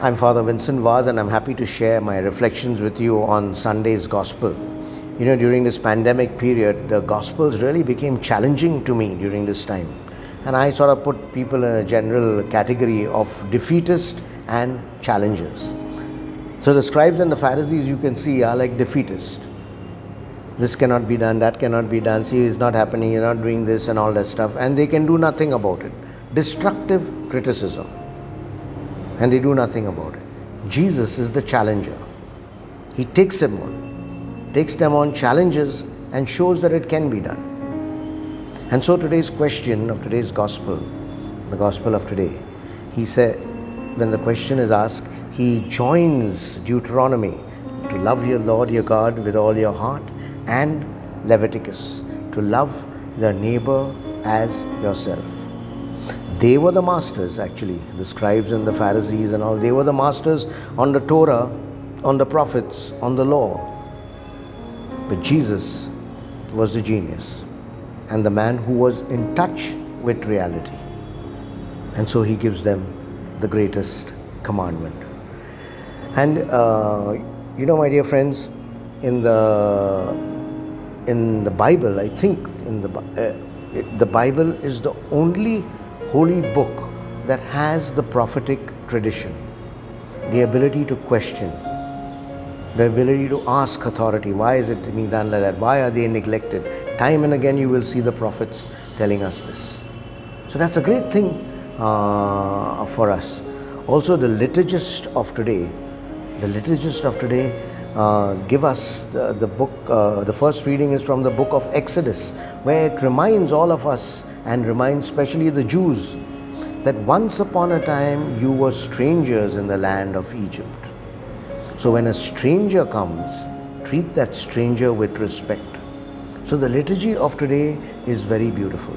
I'm Father Vincent Vaz, and I'm happy to share my reflections with you on Sunday's Gospel. During this pandemic period, the Gospels really became challenging to me during this time. And I sort of put people in a general category of defeatist and challengers. So the scribes and the Pharisees, you can see, are like defeatist. This cannot be done, that cannot be done, see, it's not happening, you're not doing this and all that stuff. And they can do nothing about it. Destructive criticism. And they do nothing about it. Jesus is the challenger. He takes them on, challenges, and shows that it can be done. And so today's question of today's gospel, the gospel of today, he said, when the question is asked, he joins Deuteronomy to love your Lord your God with all your heart, and Leviticus to love your neighbor as yourself. They were the masters, actually, the scribes and the Pharisees and all. They were the masters on the Torah, on the prophets, on the law. But Jesus was the genius and the man who was in touch with reality. And so he gives them the greatest commandment. And, my dear friends, in the Bible, I think the Bible is the only holy book that has the prophetic tradition, the ability to question, the ability to ask authority. Why is it being done like that? Why are they neglected? Time and again you will see the prophets telling us this. So that's a great thing for us. Also, the liturgists of today give us the book, the first reading is from the book of Exodus, where it reminds all of us, and reminds especially the Jews, that once upon a time you were strangers in the land of Egypt. So when a stranger comes, treat that stranger with respect. So the liturgy of today is very beautiful.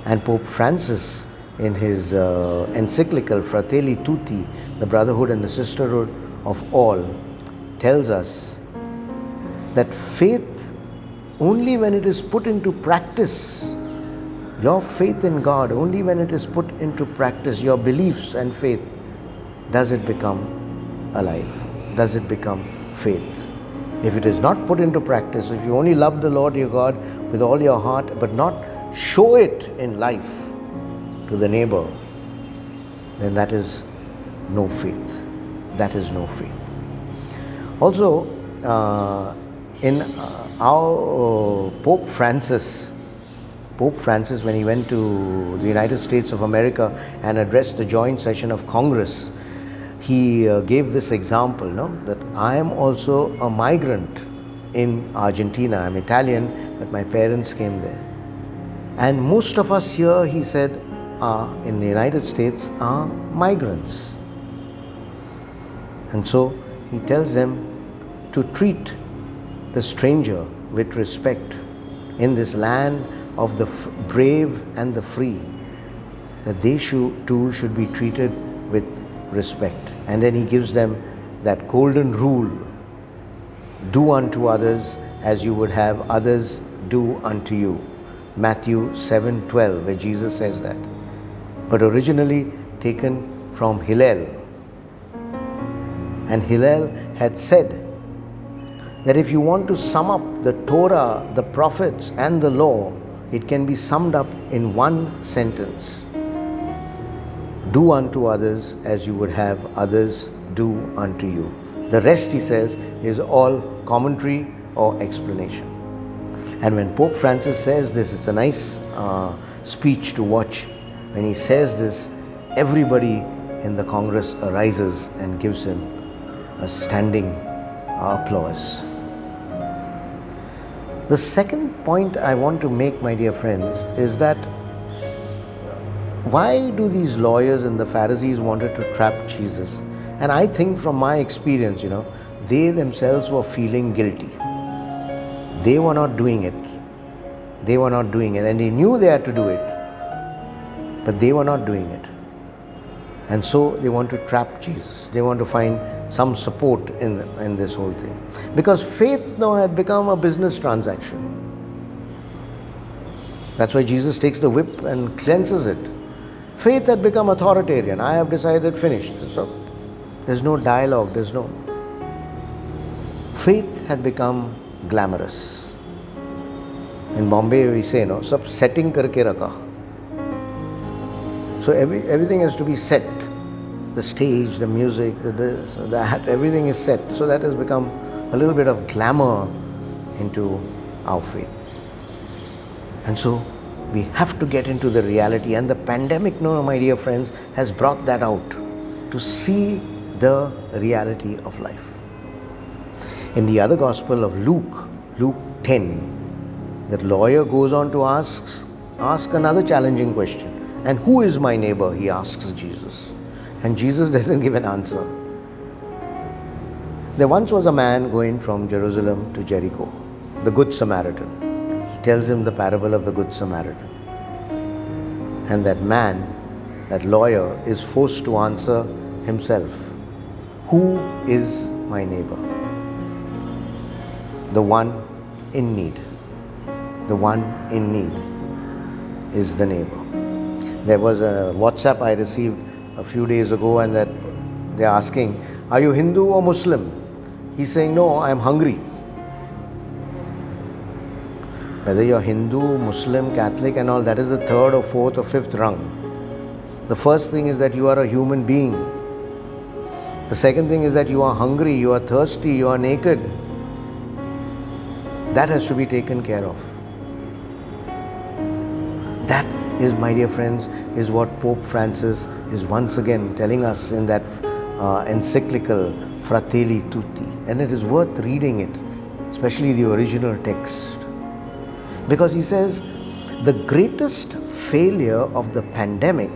And Pope Francis, in his encyclical Fratelli Tutti, the brotherhood and the sisterhood of all, tells us that faith, only when it is put into practice, your faith in God, only when it is put into practice, your beliefs and faith, does it become alive, does it become faith. If it is not put into practice, if you only love the Lord your God with all your heart, but not show it in life to the neighbor, then that is no faith. That is no faith. Also, in our Pope Francis, when he went to the United States of America and addressed the joint session of Congress, he gave this example, that I am also a migrant in Argentina. I'm Italian, but my parents came there. And most of us here, he said, in the United States are migrants. And so he tells them to treat the stranger with respect in this land of the brave and the free, that they too should be treated with respect. And then he gives them that golden rule: do unto others as you would have others do unto you. Matthew 7:12, where Jesus says that. But originally taken from Hillel. And Hillel had said that if you want to sum up the Torah, the prophets, and the law, it can be summed up in one sentence: do unto others as you would have others do unto you. The rest, he says, is all commentary or explanation. And when Pope Francis says this, it's a nice speech to watch. When he says this, everybody in the Congress arises and gives him a standing applause. The second point I want to make, my dear friends, is that why do these lawyers and the Pharisees wanted to trap Jesus? And I think from my experience, they themselves were feeling guilty. They were not doing it. And they knew they had to do it, but they were not doing it. And so they want to trap Jesus. They want to find some support in this whole thing. Because faith now had become a business transaction. That's why Jesus takes the whip and cleanses it. Faith had become authoritarian. I have decided, finished. So There's no dialogue, there's no... Faith had become glamorous. In Bombay we say, no, sab setting karke rakha. So everything has to be set. The stage, the music, the this, that, everything is set. So that has become a little bit of glamour into our faith. And so we have to get into the reality. And the pandemic, no, my dear friends, has brought that out, to see the reality of life. In the other Gospel of Luke 10, the lawyer goes on to ask another challenging question. And who is my neighbor? He asks Jesus. And Jesus doesn't give an answer. There once was a man going from Jerusalem to Jericho, the Good Samaritan. He tells him the parable of the Good Samaritan. And that man, that lawyer, is forced to answer himself, who is my neighbor? The one in need. The one in need is the neighbor. There was a WhatsApp I received a few days ago, and that they're asking, are you Hindu or Muslim? He's saying, no, I'm hungry. Whether you're Hindu, Muslim, Catholic and all, that is the third or fourth or fifth rung. The first thing is that you are a human being. The second thing is that you are hungry, you are thirsty, you are naked. That has to be taken care of. That is, my dear friends, is what Pope Francis is once again telling us in that encyclical Fratelli Tutti. And it is worth reading it, especially the original text. Because he says, the greatest failure of the pandemic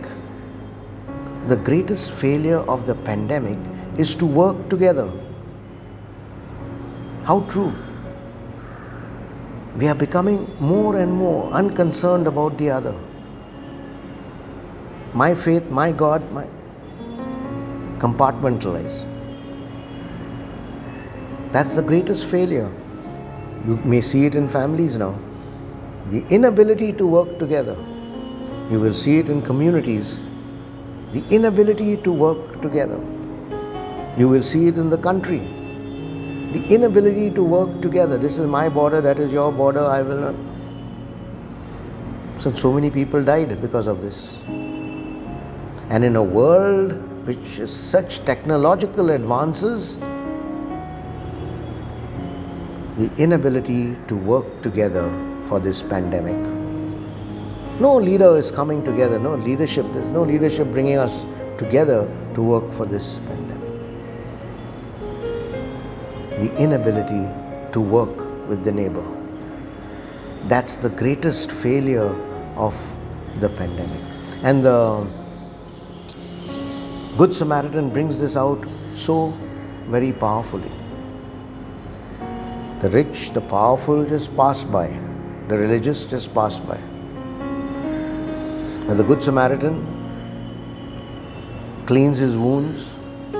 is to work together. How true. We are becoming more and more unconcerned about the other. My faith, my God, my compartmentalized. That's the greatest failure. You may see it in families now. The inability to work together. You will see it in communities. The inability to work together. You will see it in the country. The inability to work together. This is my border, that is your border, I will not. So many people died because of this. And in a world which is such technological advances, the inability to work together for this pandemic. No leader is coming together, no leadership. There's no leadership bringing us together to work for this pandemic. The inability to work with the neighbor. That's the greatest failure of the pandemic. And the Good Samaritan brings this out so very powerfully. The rich, the powerful just passed by. The religious just passed by. And the Good Samaritan cleans his wounds,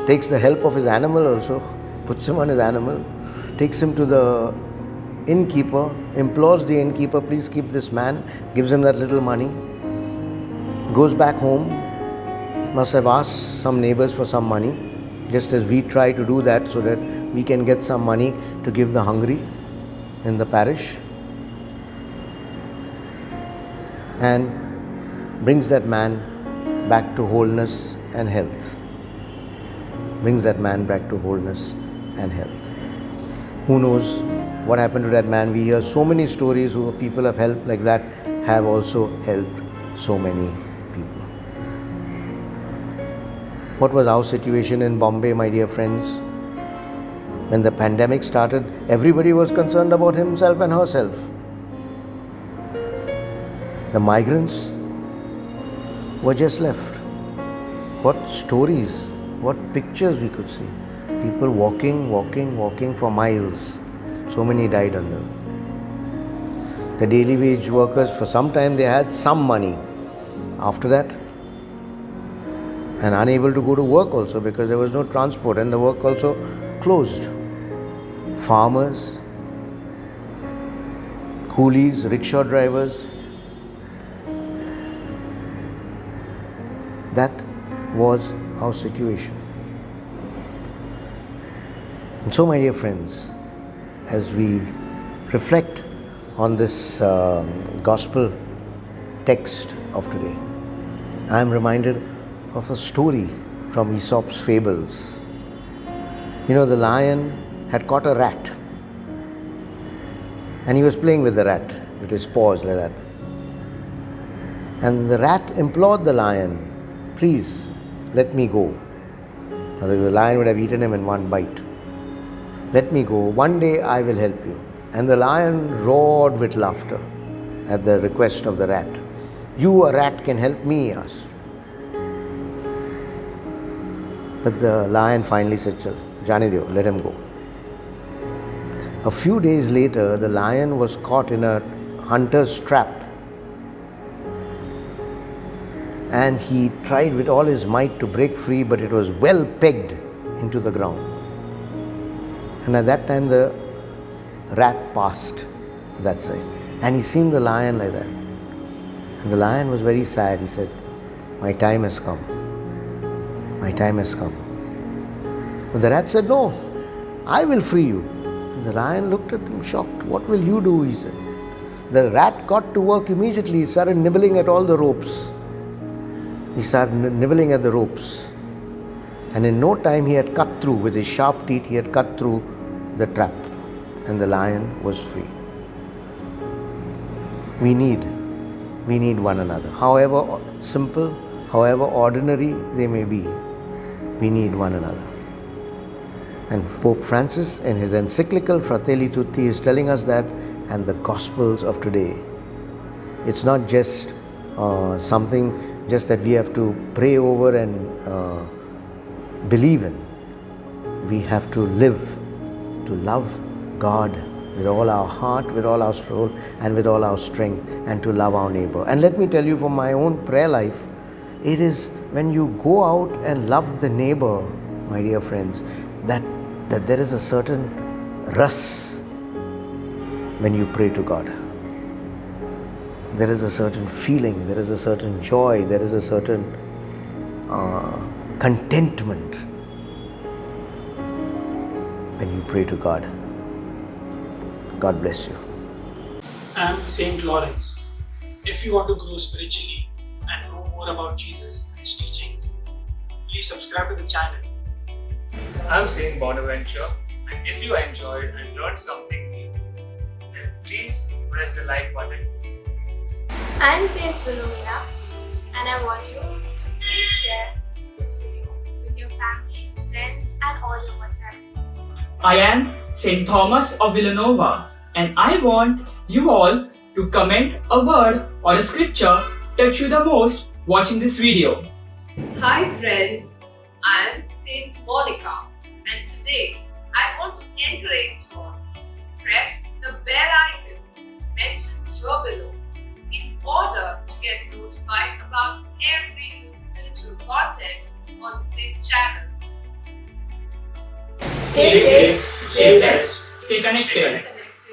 takes the help of his animal also, puts him on his animal, takes him to the innkeeper, implores the innkeeper, please keep this man, gives him that little money, goes back home, must have asked some neighbors for some money, just as we try to do that so that we can get some money to give the hungry in the parish, and brings that man back to wholeness and health. Brings that man back to wholeness and health. Who knows what happened to that man? We hear so many stories who people have helped like that, have also helped so many people. What was our situation in Bombay, my dear friends? When the pandemic started, everybody was concerned about himself and herself. The migrants were just left. What stories, what pictures we could see. People walking for miles. So many died on them. The daily wage workers, for some time they had some money. After that, and unable to go to work also because there was no transport and the work also closed. Farmers, coolies, rickshaw drivers. That was our situation. And so, my dear friends, as we reflect on this gospel text of today, I am reminded of a story from Aesop's fables. You know, the lion had caught a rat and he was playing with the rat with his paws like that. And the rat implored the lion, please let me go. Otherwise, the lion would have eaten him in one bite. Let me go. One day I will help you. And the lion roared with laughter at the request of the rat. You, a rat, can help me, he asked. But the lion finally said, Chal, jaane deo, let him go. A few days later, the lion was caught in a hunter's trap. And he tried with all his might to break free, but it was well pegged into the ground. And at that time, the rat passed that side. And he seen the lion like that. And the lion was very sad. He said, my time has come. My time has come. But the rat said, no, I will free you. And the lion looked at him shocked. What will you do? He said. The rat got to work immediately. He started nibbling at all the ropes. He started nibbling at the ropes. And in no time he had cut through, with his sharp teeth, he had cut through the trap. And the lion was free. We need one another. However simple, however ordinary they may be, we need one another. And Pope Francis, in his encyclical Fratelli Tutti, is telling us that, and the Gospels of today, it's not just something just that we have to pray over and believe in. We have to live, to love God with all our heart, with all our soul, and with all our strength, and to love our neighbor. And let me tell you from my own prayer life, it is when you go out and love the neighbor, my dear friends, that there is a certain rus when you pray to God. There is a certain feeling, there is a certain joy, there is a certain contentment when you pray to God. God bless you. I'm Saint Lawrence. If you want to grow spiritually and know more about Jesus and his teachings, please subscribe to the channel. I'm Saint Bonaventure, and if you enjoyed and learned something new, then please press the like button. I'm Saint Philomena, and I want you to please share this video with your family, friends, and all your WhatsApp groups. I am Saint Thomas of Villanova, and I want you all to comment a word or a scripture touch you the most watching this video. Hi friends, I am Saint Monica, and today I want to encourage you all to press the bell icon mentioned here below in order to get notified about every new spiritual content on this channel. Stay safe, stay blessed, stay connected.